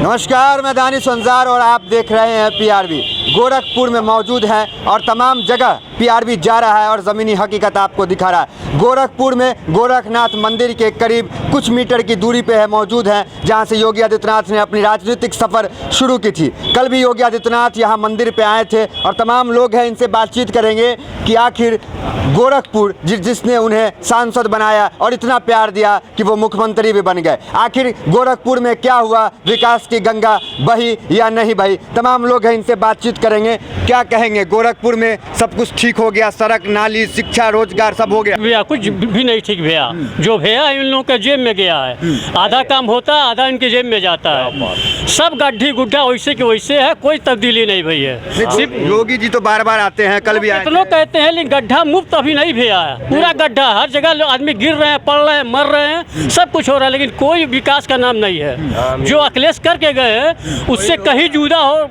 नमस्कार, मैं दानिश संजार और आप देख रहे हैं पीआरबी। गोरखपुर में मौजूद हैं और तमाम जगह पीआरबी जा रहा है और ज़मीनी हकीकत आपको दिखा रहा है। गोरखपुर में गोरखनाथ मंदिर के करीब कुछ मीटर की दूरी पे मौजूद हैं, जहां से योगी आदित्यनाथ ने अपनी राजनीतिक सफ़र शुरू की थी। कल भी योगी आदित्यनाथ यहां मंदिर पे आए थे और तमाम लोग हैं, इनसे बातचीत करेंगे कि आखिर गोरखपुर जिसने उन्हें सांसद बनाया और इतना प्यार दिया कि वो मुख्यमंत्री भी बन गए, आखिर गोरखपुर में क्या हुआ, विकास की गंगा बही या नहीं बही। तमाम लोग हैं, इनसे बातचीत करेंगे। क्या कहेंगे, गोरखपुर में सब कुछ ठीक हो गया? सड़क, नाली, शिक्षा, रोजगार सब हो गया? भैया कुछ भी नहीं ठीक भैया। जो भैया इन लोगों के जेब में गया है, आधा काम होता है, आधा इनके जेब में जाता है। सब गड्ढी गुड्ढा वैसे के वैसे है, कोई तब्दीली नहीं भैया। सिर्फ योगी जी तो बार बार आते हैं, कल भी आए लोग कहते हैं, लेकिन गड्ढा मुफ्त अभी नहीं भैया है। पूरा गड्ढा, हर जगह आदमी गिर रहे हैं, पड़ रहे हैं, मर रहे हैं, सब कुछ हो रहा है, लेकिन कोई विकास का नाम नहीं है। जो अखिलेश करके गए उससे कहीं जुदा हो,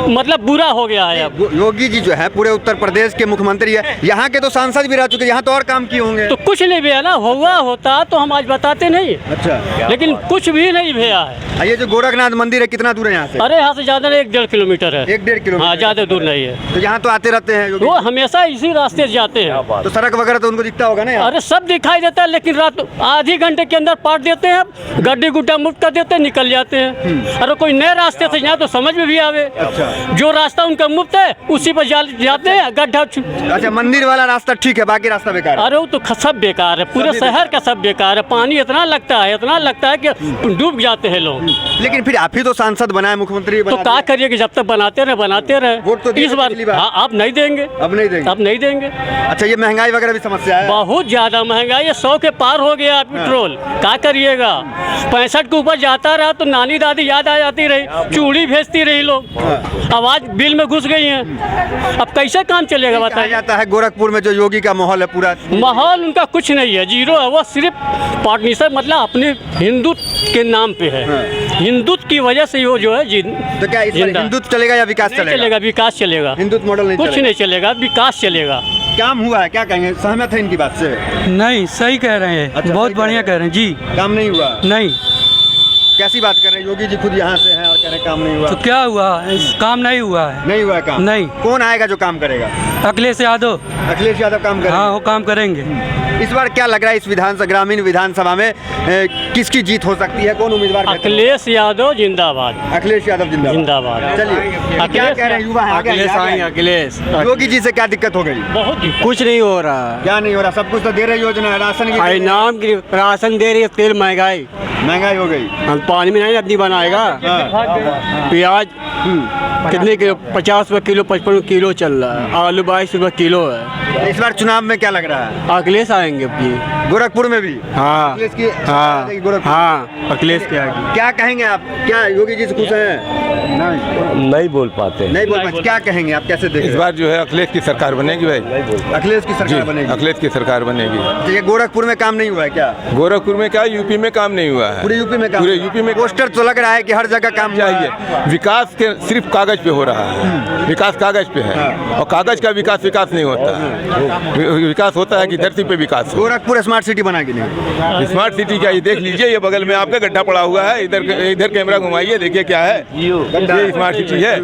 मतलब बुरा हो गया है। योगी जी जो है पूरे उत्तर प्रदेश के मुख्यमंत्री है, यहाँ के तो सांसद भी रह चुके, यहाँ तो और काम किए होंगे। तो कुछ नहीं भैया ना, हुआ होता तो हम आज बताते नहीं। अच्छा, लेकिन कुछ भी नहीं भैया है। ये जो गोरखनाथ मंदिर है कितना दूर है यहाँ से? अरे यहाँ से ज्यादा नहीं, 1-1.5 किलोमीटर है। 1-1.5 किलोमीटर? हाँ, ज्यादा दूर नहीं है। तो यहाँ तो आते रहते हैं योगी? वो हमेशा इसी रास्ते से जाते हैं। तो सड़क वगैरह तो उनको दिखता होगा ना? अरे सब दिखाई देता है, लेकिन रात आधी घंटे के अंदर पाट देते हैं, गड्ढे गुड्ढा मुक्त कर देते हैं, निकल जाते हैं। अरे कोई नए रास्ते से यहाँ तो समझ में भी आवे। जो रास्ता उनका मुफ्त है उसी पर जाते हैं, गड्ढा। अच्छा, मंदिर वाला रास्ता ठीक है, बाकी रास्ता बेकार है? अरे वो तो सब बेकार है, पूरे शहर का सब बेकार है। पानी इतना लगता है कि डूब जाते हैं लोग। लेकिन फिर आप ही तो सांसद बनाए, मुख्यमंत्री तो क्या करिए कि जब तक बनाते रहे। वोट तो इस बार आप नहीं देंगे। अब नहीं देंगे। अच्छा, ये महंगाई वगैरह भी समस्या है? बहुत ज्यादा महंगाई है, 100 के पार हो गया पेट्रोल। क्या करिएगा, 65 के ऊपर जाता रहा तो नानी दादी याद आ जाती रही, चूड़ी भेजती रही लोग। अब आज बिल में घुस गई हैं, अब कैसे काम चलेगा बताइए? जाता है गोरखपुर में जो योगी का माहौल है, पूरा माहौल उनका कुछ नहीं है, जीरो है। वो सिर्फ पार्टनरशिप, मतलब अपने हिंदुत्व के नाम पे है। हिंदुत्व की वजह से वो जो है तो क्या हिंदुत्व चलेगा या विकास चलेगा? विकास चलेगा। हिंदुत्व मॉडल नहीं, कुछ नहीं चलेगा, विकास चलेगा। काम हुआ है? क्या कहेंगे, सहमत है इनकी बात से? नहीं, सही कह रहे हैं। अच्छा, बहुत बढ़िया कह रहे हैं जी। काम नहीं हुआ? नहीं। कैसी बात कर रहे हैं? योगी जी खुद यहाँ से हैं और कह रहे हैं काम नहीं हुआ। तो क्या हुआ? काम नहीं हुआ है। नहीं हुआ है काम? नहीं। कौन आएगा जो काम करेगा? अखिलेश यादव। अखिलेश यादव काम करेंगे? हाँ, वो काम करेंगे। इस बार क्या लग रहा है, इस ग्रामीण विधानसभा में किसकी जीत हो सकती है? कौन उम्मीदवार? अखिलेश यादव जिंदाबाद। अखिलेश यादव जिंदाबाद। चलिए, क्या कह रहे हैं युवा? अखिलेश आएंगे। अखिलेश। योगी जी से क्या दिक्कत हो गई? बहुत कुछ नहीं हो रहा। क्या नहीं हो रहा? सब कुछ तो दे रही योजना, राशन की नाम की राशन दे रही है, तेल महंगाई हो गई। पानी में नहीं अपनी बनाएगा। प्याज कितने किलो? 50 रुपये किलो, 55 किलो चल रहा है। आलू 22 रुपये किलो है। इस बार चुनाव में क्या लग रहा है? अखिलेश आएंगे अपनी गोरखपुर में भी? हाँ, अखिलेश की? हाँ, अखिलेश के आगे। क्या कहेंगे आप? क्या योगी जी से खुश हैं? नहीं बोल पाते। नहीं बोल पाते। क्या कहेंगे आप, कैसे देखें? इस बार जो है अखिलेश की सरकार बनेगी भाई। अखिलेश की सरकार बनेगी? अखिलेश की सरकार बनेगी। तो ये गोरखपुर में काम नहीं हुआ है क्या? गोरखपुर में क्या, यूपी में काम नहीं हुआ है। पूरे यूपी में काम? पूरे यूपी में पोस्टर तो लग रहा है कि हर जगह काम चाहिए। विकास के सिर्फ कागज पे हो रहा है, विकास कागज पे है। और कागज का विकास नहीं होता है। विकास होता है कि धरती पे विकास। गोरखपुर स्मार्ट सिटी बना के नहीं? स्मार्ट सिटी क्या, ये देख लीजिए, ये बगल में आपका गड्ढा पड़ा हुआ है, इधर कैमरा घुमाइए, देखिए क्या है। ये स्मार्ट सिटी है,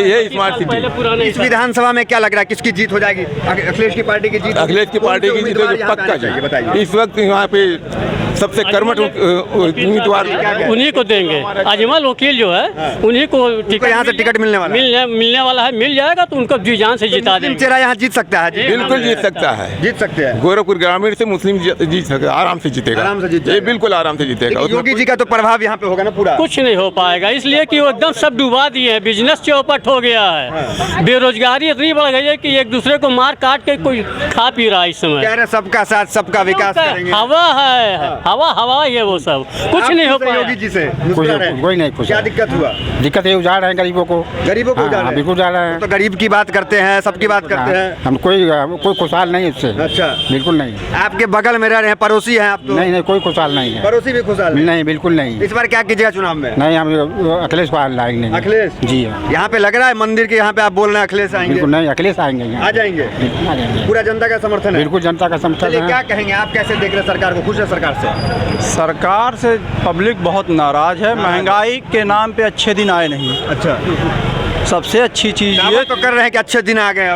ये स्मार्ट सिटी। इस विधानसभा में क्या लग रहा है, किसकी जीत हो जाएगी? अखिलेश की पार्टी की जीत? अखिलेश की पार्टी की जीत पक्का जाएगी। बताइए, इस वक्त यहाँ पे सबसे कर्मठ उम्मीदवार उन्हीं को देंगे। अजमल वकील जो है, उन्हीं को यहाँ से टिकट मिलने वाला है। मिल जाएगा तो उनको जी जान से जिता देंगे। चेहरा यहाँ जीत सकता है? बिल्कुल जीत सकता है, जीत सकते हैं। गोरखपुर ग्रामीण से मुस्लिम जीत सकता है, आराम से जीतेगा। आराम से जीतेगा? ये बिल्कुल आराम से जीतेगा। योगी जी का तो प्रभाव यहाँ पे होगा ना पूरा? कुछ नहीं हो पाएगा, इसलिए कि वो एकदम सब डुबा दिए हैं। बिजनेस चौपट हो गया है। बेरोजगारी इतनी बढ़ गई है कि एक दूसरे को मार काट के कोई खा पी रहा है इस समय। कह रहे सबका साथ सबका विकास करेंगे। हवा है, हवा ये वो सब कुछ नहीं हो पाया। योगी जी से कोई नहीं पूछा। क्या दिक्कत हुआ? दिक्कत ये उजाड़ रहे हैं गरीबों को। गरीबों को उजाड़? बिल्कुल उजाड़ रहे हैं। तो गरीब की बात करते हैं, सबकी बात करते हैं। हम कोई खुशहाल नहीं इससे। अच्छा, बिल्कुल नहीं। आपके बगल में रह रहे हैं, पड़ोसी हैं आप तो? नहीं, कोई खुशहाल नहीं है। पड़ोसी भी खुशहाल नहीं? बिल्कुल नहीं। इस बार क्या कीजिएगा चुनाव में? नहीं, हम अखिलेश को लाएंगे। अखिलेश जी? यहाँ पे लग रहा है मंदिर के यहाँ पे आप बोल रहे हैं अखिलेश आएंगे? बिल्कुल नहीं, अखिलेश आएंगे। आ जाएंगे? पूरा जनता का समर्थन है? बिल्कुल जनता का समर्थन है। क्या कहेंगे आप, कैसे देख रहे हैं सरकार को? खुश है सरकार से? सरकार से पब्लिक बहुत नाराज है। महंगाई के नाम पे अच्छे दिन आए नहीं। अच्छा, सबसे अच्छी चीज़ ये ये तो कर रहे हैं कि अच्छे दिन आ गए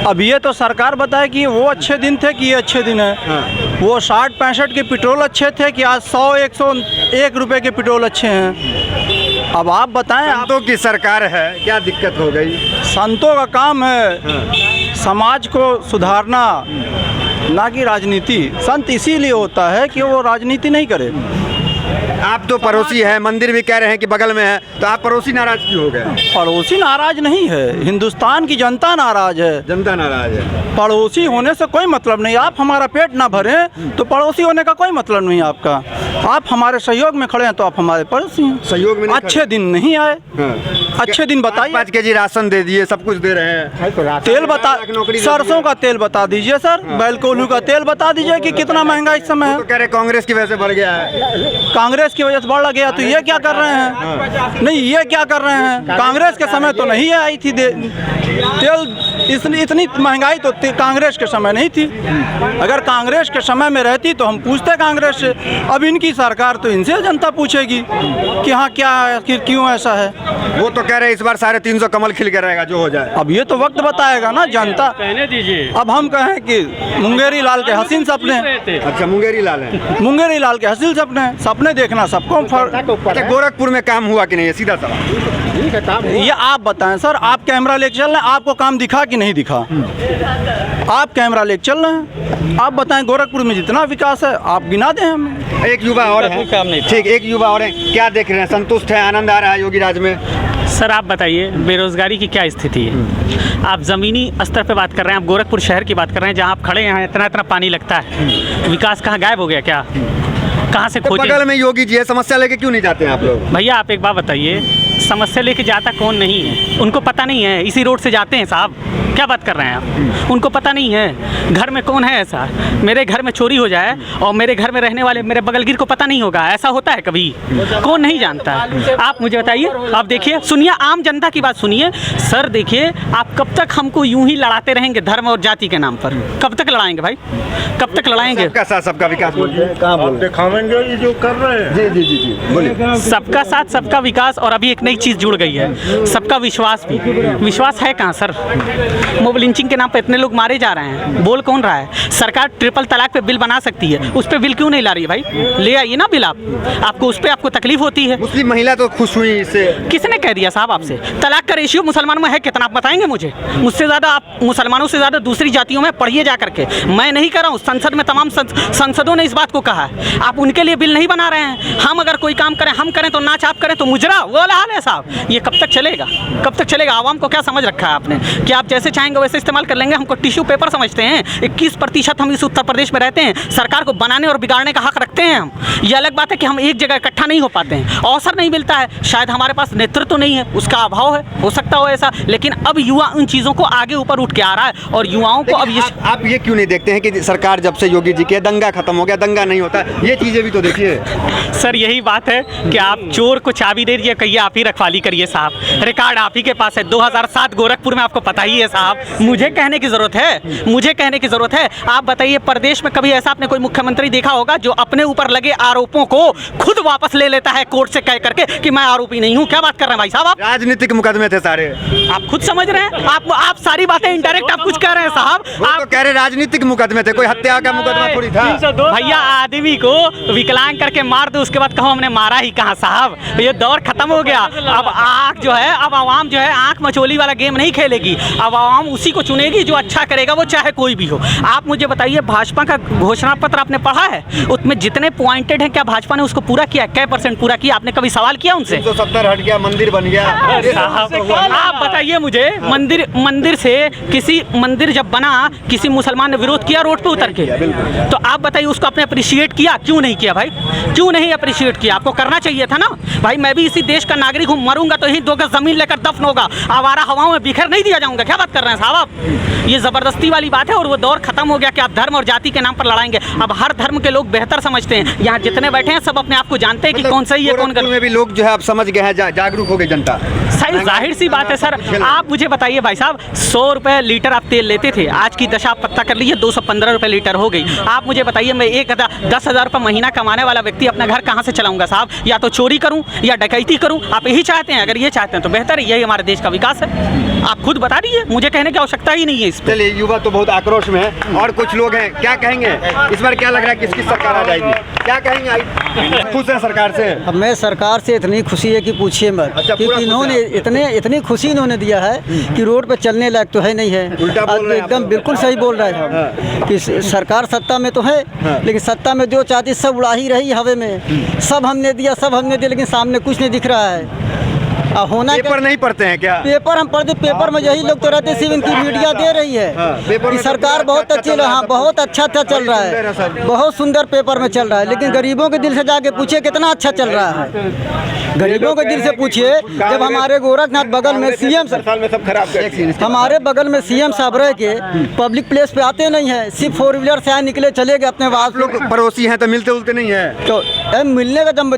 अब ये तो सरकार बताए कि वो अच्छे दिन थे कि ये अच्छे दिन है। वो 60-65 के पेट्रोल अच्छे थे कि आज 100-101 रुपए के पेट्रोल अच्छे हैं। अब आप बताएं, आप संतों की सरकार है, क्या दिक्कत हो गई? संतों का काम है समाज को सुधारना, ना कि राजनीति। संत इसीलिए होता है कि वो राजनीति नहीं करे। आप तो पड़ोसी हैं, मंदिर भी कह रहे हैं कि बगल में है, तो आप पड़ोसी नाराज क्यों हो गए? पड़ोसी नाराज नहीं है, हिंदुस्तान की जनता नाराज है। जनता नाराज है। पड़ोसी होने से कोई मतलब नहीं। आप हमारा पेट ना भरें तो पड़ोसी होने का कोई मतलब नहीं आपका। आप हमारे सहयोग में खड़े हैं तो आप हमारे पड़ोसी हैं। सहयोग में नहीं अच्छे दिन नहीं आए। अच्छे दिन बताइए। 5 केजी राशन दे दिए, सब कुछ दे रहे हैं। तेल बता, सरसों का तेल बता दीजिए सर, बैलकोल्हू का तेल बता दीजिए कि कितना महंगा इस समय तो है। कह रहे कांग्रेस की वजह से बढ़ गया है। कांग्रेस की वजह से बढ़ गया तो ये क्या कर रहे हैं? नहीं, ये क्या कर रहे हैं? कांग्रेस के समय तो नहीं आई थी तेल, इतनी महंगाई तो कांग्रेस के समय नहीं थी। अगर कांग्रेस के समय में रहती तो हम पूछते कांग्रेस से। अब इनकी सरकार तो इनसे जनता पूछेगी कि हाँ क्या है, क्यों ऐसा है। वो तो कह रहे हैं इस बार 350 कमल खिल के रहेगा जो हो जाए। अब ये तो वक्त बताएगा ना जनता। कहने दीजिए। अब हम कहें कि मुंगेरी लाल के हसीन सपने, अच्छा, मुंगेरी लाल है। मुंगेरी लाल के हसीन सपने देखना सबको अच्छा, गोरखपुर में काम हुआ कि नहीं, सीधा सवाल। ये आप बताएं सर, आप कैमरा लेके चल रहे हैं, आपको काम दिखा कि नहीं दिखा? आप कैमरा लेके चल रहे हैं, आप बताएं गोरखपुर में जितना विकास है आप गिना दें हमें। एक युवा और है, ठीक, एक युवा और है, क्या देख रहे हैं? संतुष्ट है, आनंद आ रहा है योगी राज में? सर आप बताइए बेरोज़गारी की क्या स्थिति है? आप ज़मीनी स्तर पे बात कर रहे हैं, आप गोरखपुर शहर की बात कर रहे हैं जहाँ आप खड़े हैं, इतना इतना पानी लगता है। विकास कहाँ गायब हो गया क्या? कहाँ से तो खोजे? बगल में योगी जी है, समस्या लेके क्यों नहीं जाते हैं आप लोग? भैया आप एक बात बताइए, समस्या लेके जाता कौन नहीं है? उनको पता नहीं है, इसी रोड से जाते हैं साहब। क्या बात कर रहे हैं आप? उनको पता नहीं है। घर में कौन है ऐसा? मेरे घर में चोरी हो जाए और मेरे घर में रहने वाले मेरे बगलगिर को पता नहीं होगा, ऐसा होता है कभी? कौन नहीं जानता? आप मुझे बताइए, आप देखिए, सुनिए, आम जनता की बात सुनिए। सर देखिए, आप कब तक हमको यूं ही लड़ाते रहेंगे धर्म और जाति के नाम पर? कब तक लड़ाएंगे भाई, कब तक लड़ाएंगे? सबका साथ सबका विकास बोलिए, कहाँ बोल दिखावेंगे ये जो कर रहे हैं। जी जी जी जी बोलिए। सबका साथ सबका विकास, और अभी एक नई चीज़ जुड़ गई है, सबका विश्वास भी। विश्वास है कहाँ सर? मोब लिंचिंग के नाम पे इतने लोग मारे जा रहे हैं, बोल कौन रहा है? सरकार ट्रिपल तलाक पे बिल बना सकती है, उस पे बिल क्यों नहीं ला रही है भाई? ले आइए ना बिल आप। आपको उस पे आपको तकलीफ होती है। मुस्लिम महिला तो खुश हुई इससे। किसने कह दिया साहब आपसे? तलाक का रेशियो मुसलमानों में है कितना, आप बताएंगे मुझे? मुझसे ज़्यादा आप मुसलमानों से ज़्यादा दूसरी जातियों में पढ़िए जा करके। मैं नहीं कर रहा हूँ, संसद में तमाम संसदों ने इस बात को कहा है। आप उनके लिए बिल नहीं बना रहे हैं। हम अगर कोई काम करें, हम करें तो नाच, आप करें तो मुजरा, वो वाला हाल है साहब। ये कब तक चलेगा? कब तक चलेगा? आवाम को क्या समझ रखा है आपने कि आप जैसे चाहेंगे वैसे इस्तेमाल कर लेंगे? हमको टिश्यू पेपर समझते हैं? 21% हम इस उत्तर प्रदेश में रहते हैं, सरकार को बनाने और बिगाड़ने का हक रखते हैं हम। ये अलग बात है कि हम एक जगह इकट्ठा नहीं हो पाते हैं, अवसर नहीं मिलता है, शायद हमारे पास नेतृत्व तो नहीं है, उसका अभाव है, हो सकता हो ऐसा। लेकिन अब युवा उन चीज़ों को आगे ऊपर उठ के आ रहा है और युवाओं को अब ये आप ये क्यों नहीं देखते हैं कि सरकार जब से योगी जी के दंगा खत्म हो गया, दंगा नहीं होता, ये चीजें भी तो देखिए। सर यही बात है कि आप चोर को चाबी दे दीजिए, कहिए आप ही रखवाली करिए साहब। रिकॉर्ड आप ही के पास है, 2007 गोरखपुर में, आपको पता ही है साहब। मुझे कहने की ज़रूरत है, मुझे कहने की ज़रूरत है? आप बताइए, प्रदेश में कभी ऐसा आपने कोई मुख्यमंत्री देखा होगा जो अपने ऊपर लगे आरोपों को खुद वापस ले लेता है कोर्ट से कह करके कि मैं आरोपी नहीं हूँ? क्या बात कर रहे हैं भाई साहब आप? राजनीतिक मुकदमे थे सारे, आप खुद समझ रहे हैं? आप सारी बातें इनडायरेक्ट आप कुछ कह रहे हैं साहब। आप तो कह रहे राजनीतिक मुकदमे थे, कोई हत्या का मुकदमा थोड़ी था। भैया आदमी को विकलांग करके मार दो, उसके बाद कहो हमने मारा ही कहाँ साहब? ये दौर खत्म हो गया। अब आँख जो है, अब आवाम जो है आँख मचोली वाला गेम नहीं खेलेगी। अब आवाम उसी को चुनेगी जो अच्छा करेगा, वो चाहे कोई भी हो। आप मुझे बताइए, भाजपा का घोषणा पत्र आपने पढ़ा है? उसमें जितने पॉइंटेड हैं, क्या भाजपा ने उसको पूरा किया? क्या % पूरा किया? आपने कभी सवाल किया उनसे? 170 हट गया, मंदिर बन गया। आप बताइए मुझे, मंदिर से किसी मंदिर जब बना, किसी मुसलमान ने विरोध किया रोड पे उतर के? तो आप बताइए उसको आपने अप्रिशिएट किया? क्यों नहीं किया भाई? क्यों नहीं अप्रिशिएट किया? आपको करना चाहिए था ना भाई। मैं भी इसी देश का नागरिक हूँ, मरूंगा तो यही 2 गज जमीन लेकर दफन होगा, आवारा हवाओं में बिखर नहीं दिया जाऊंगा। क्या बात कर रहे हैं साहब आप? ये ज़बरदस्ती वाली बात है और वो दौर खत्म हो गया कि आप धर्म और जाति के नाम पर लड़ाएंगे। अब हर धर्म के लोग बेहतर समझते हैं। यहाँ जितने बैठे हैं सब अपने आप को जानते हैं कि कौन सही है कौन गोरखपुर गलत। में भी लोग जो है आप समझ गए हैं, जागरूक हो गई जनता। सही जाहिर सी बात है सर। आप मुझे बताइए भाई साहब, 100 रुपये लीटर आप तेल लेते थे, आज की दशा आप पता कर लीजिए 215 रुपये लीटर हो गई। आप मुझे बताइए, मैं 10,000 रुपये महीना कमाने वाला व्यक्ति अपना घर कहाँ से चलाऊंगा साहब? या तो चोरी करूँ या डकैती करूँ। आप यही चाहते हैं? अगर ये चाहते हैं तो बेहतर है, यही हमारे देश का विकास है। आप खुद बता दीजिए, मुझे कहने की आवश्यकता ही नहीं है इस पर। चलिए, युवा तो बहुत आक्रोश में है और कुछ लोग हैं, क्या कहेंगे इस बार? क्या लग रहा है किसकी सरकार आ जाएगी? क्या कहेंगे? खुश है सरकार से? हमें सरकार से इतनी खुशी है कि पूछिए मत। अच्छा, पूरा क्योंकि इन्होंने इतनी खुशी इन्होंने दिया है कि रोड पे चलने लायक तो है नहीं है। उल्टा बोल रहे हैं आप एकदम लोग। बिल्कुल सही बोल रहे हैं कि सरकार सत्ता में तो है, लेकिन सत्ता में जो चाहती सब उड़ा ही रही हवे में। सब हमने दिया, लेकिन सामने कुछ नहीं दिख रहा है। होना पेपर नहीं पढ़ते हैं क्या? पेपर हम पढ़ते, पेपर में यही लोग तो रहते, सिर्फ इनकी मीडिया दे रही है पेपर कि में सरकार तो बहुत अच्छी, हाँ बहुत अच्छा चल रहा है, बहुत सुंदर पेपर में चल रहा है। लेकिन गरीबों के दिल से जाके पूछिए कितना अच्छा चल रहा है। गरीबों के दिल से पूछिए। जब हमारे गोरखनाथ बगल में सीएम साल में सब खराब कर हमारे बगल में सीएम साहब रह के पब्लिक प्लेस पे आते नहीं है, सिर्फ 4 व्हीलर से आए निकले चले गए अपने आप लोग पड़ोसी हैं तो मिलते उलते नहीं है? तो मिलने का जब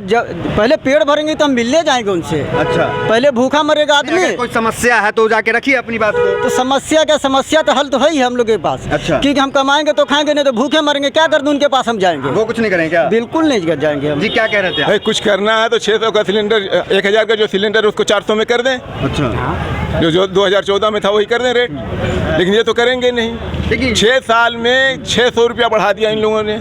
पहले पेड़ भरेंगे तो हम मिलने जाएंगे उनसे। अच्छा, पहले भूखा मरेगा आदमी। अगर कोई समस्या है तो जाके रखिए अपनी बात को। तो समस्या तो हल तो है ही हम लोग के पास। अच्छा। क्योंकि हम कमाएंगे तो खाएंगे, नहीं तो भूखे मरेंगे। क्या कर दूं उनके पास हम जाएंगे? वो कुछ नहीं करेंगे क्या? बिल्कुल नहीं कर जाएंगे हम। जी क्या कह रहे थे आप? भाई कुछ करना है तो 600 का सिलेंडर, 1000 का जो सिलेंडर है उसको 400 में कर दें। अच्छा, जो 2014 में था वही कर दें रेट। लेकिन ये तो करेंगे नहीं। लेकिन 6 साल में 600 रुपया बढ़ा दिया इन लोगों ने।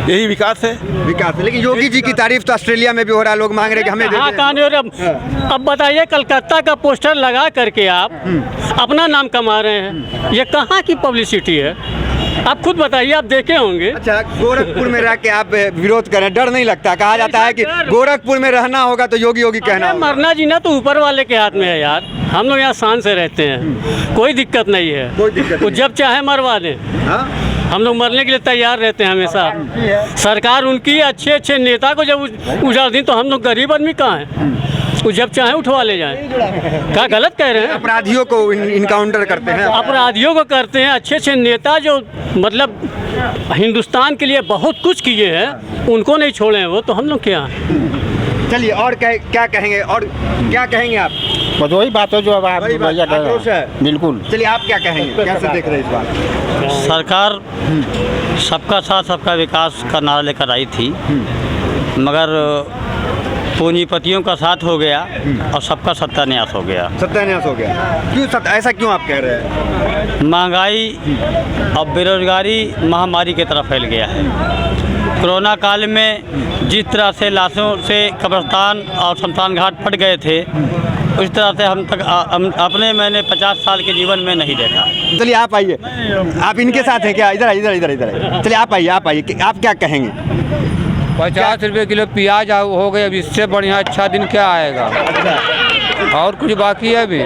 यही विकास है। विकास है। लेकिन योगी जी की तारीफ तो ऑस्ट्रेलिया में भी हो रहा है, लोग मांग रहे कि हमें दे हाँ दें। कहानी हो रही। अब बताइए, कलकत्ता का पोस्टर लगा करके आप अपना नाम कमा रहे हैं, ये कहाँ की पब्लिसिटी है? आप खुद बताइए, आप देखे होंगे। अच्छा, गोरखपुर में रह के आप विरोध करें, डर नहीं लगता? कहा जाता है कि गोरखपुर में रहना होगा तो योगी योगी कहना अरे होगा। मरना जीना तो ऊपर वाले के हाथ में है यार। हम लोग यहाँ शान से रहते हैं, कोई दिक्कत नहीं है। कोई दिक्कत वो नहीं। जब चाहे मरवा दें, हाँ? हम लोग मरने के लिए तैयार रहते हैं हमेशा। सरकार उनकी अच्छे नेता को जब उजाड़ दी तो हम लोग गरीब आदमी कहाँ हैं? वो जब चाहे उठवा ले जाएं। क्या गलत कह रहे हैं? अपराधियों को इनकाउंटर करते हैं। अपराधियों को करते हैं। अच्छे नेता जो मतलब हिंदुस्तान के लिए बहुत कुछ किए हैं, उनको नहीं छोड़े हैं वो, तो हम लोग क्या हैं? चलिए, और क्या कहेंगे? और क्या कहेंगे आप? बस वही बात है जो अब आप वही बात, भैया कह रहे आक्रोश है। हैं। बिल्कुल। चलिए, आप क्या कहेंगे? कैसे देख रहे हैं इस बात? सरकार सबका साथ सबका विकास का नारा लेकर आई थी, मगर पूंजीपतियों का साथ हो गया और सबका सत्यानाश हो गया। सत्यानाश हो गया? क्यों ऐसा क्यों आप कह रहे हैं? महंगाई और बेरोजगारी महामारी की तरफ फैल गया है। कोरोना काल में जिस तरह से लाशों से कब्रिस्तान और शमशान घाट फट गए थे, उस तरह से मैंने 50 साल के जीवन में नहीं देखा। चलिए, आप आइए। आप इनके साथ हैं क्या? इधर आइए। चलिए, आप आइए। आप क्या कहेंगे? 50 रुपये किलो प्याज हो गए। अब इससे बढ़िया अच्छा दिन क्या आएगा? और कुछ बाकी है अभी?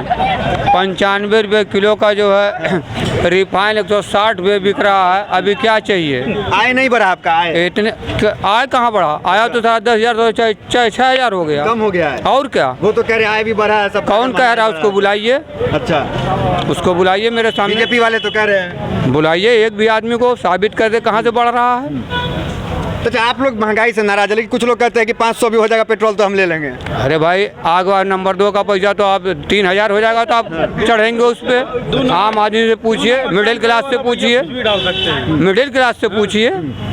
95 रुपये किलो का जो है रिफाइन 160 रुपये बिक रहा है। अभी क्या चाहिए? आय नहीं बढ़ा आपका? आय आय कहाँ बढ़ा? आया तो था 10,000, तो 6,000 हो गया। कम हो गया है। और क्या? वो तो कह रहे आय भी बढ़ा है सब। कौन कह रहा है? उसको बुलाइए। अच्छा, उसको बुलाइए मेरे सामने। बीजेपी वाले तो कह रहे हैं। बुलाइए एक भी आदमी को, साबित कर दे कहाँ से बढ़ रहा है। अच्छा, आप लोग महंगाई से नाराज है, लेकिन कुछ लोग कहते हैं कि 500 भी हो जाएगा पेट्रोल तो हम ले लेंगे। अरे भाई, आग नंबर 2 का पैसा तो आप 3,000 हो जाएगा तो आप चढ़ेंगे उस पर। आम आदमी से पूछिए, मिडिल क्लास से पूछिए,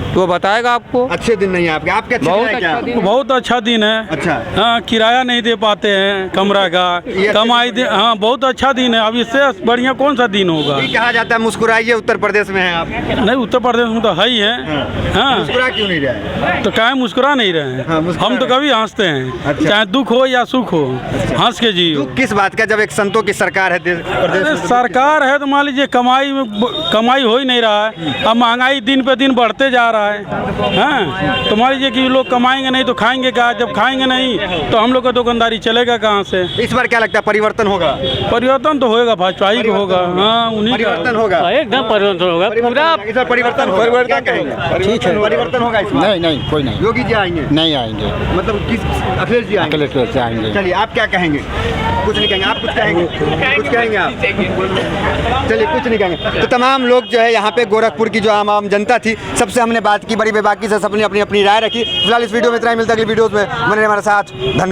तो वो बताएगा आपको। अच्छे दिन नहीं है आपके? आपके अच्छे दिन है क्या? बहुत अच्छा दिन है। अच्छा, हाँ, किराया नहीं दे पाते हैं कमरा का, कमाई दे। हाँ, बहुत अच्छा दिन है। अब इससे बढ़िया कौन सा दिन होगा? ये कहा जाता है मुस्कुराइए, उत्तर प्रदेश में हैं आप। नहीं, उत्तर प्रदेश में तो है ही है। हाँ, मुस्कुरा क्यों नहीं रहे? तो क्या मुस्कुरा नहीं रहे हैं? हाँ, मुस्कुरा हम तो कभी हंसते हैं। अच्छा। चाहे दुख हो या सुख हो, हंस के जियो। किस बात का? जब एक संतों की सरकार है प्रदेश अरे में, तो सरकार है तो मान लीजिए कमाई हो ही नहीं रहा है। अब महंगाई दिन पे दिन बढ़ते जा रहा है। हाँ, तो मान लीजिए कि लोग कमाएंगे नहीं तो खाएंगे क्या? जब खाएंगे नहीं तो हम लोग का दुकानदारी चलेगा कहाँ से? इस बार क्या लगता है परिवर्तन होगा? परिवर्तन तो होगा, भाजपा ही को होगा। हाँ, उन्हीं का परिवर्तन होगा, एकदम परिवर्तन होगा पूरा। इस बार परिवर्तन क्या कहेंगे? ठीक है, परिवर्तन होगा इस बार? नहीं कोई नहीं, योगी जी आएंगे? नहीं आएंगे, मतलब किस? अखिलेश जी आएंगे? अखिलेश से आएंगे। चलिए आप क्या कहेंगे? कुछ नहीं कहेंगे, आप कुछ कहेंगे? कुछ कहेंगे आप? चलिए कुछ नहीं कहेंगे। तो तमाम लोग जो है यहाँ पे गोरखपुर की जो आम जनता थी, सबसे हमने बात की, बड़ी बेबाकी से सबने अपनी अपनी राय रखी। फिलहाल इस वीडियो में इतना ही, मिलता है अगली वीडियोस में। बने रहिए हमारे साथ, धन्यवाद।